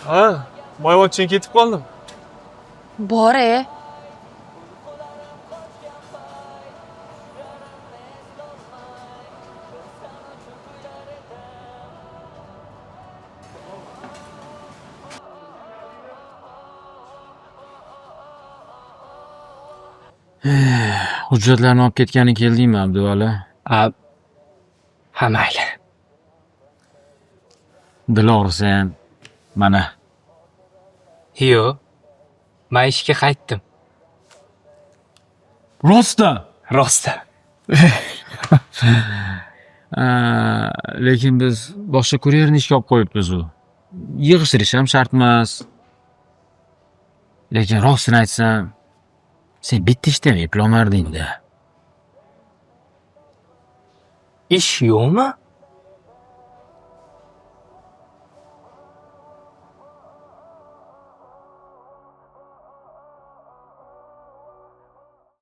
Ha, Boyvachchaga ketib qoldim. Bor-e. Hujjatlarni olib ketgani keldingmi, Abduvali? Ha, mayli. Dil og'risa ham mana. Yo'q. Men ishga qaytdim. Rostda. Rosta. Lekin biz boshqa kuryerni ishga olib qo'yibmiz u. Yig'ishtirish ham shart emas. Lekin rostini aytsam, sen bitta ishdan eplolmarding-da. Ish yo'qmi?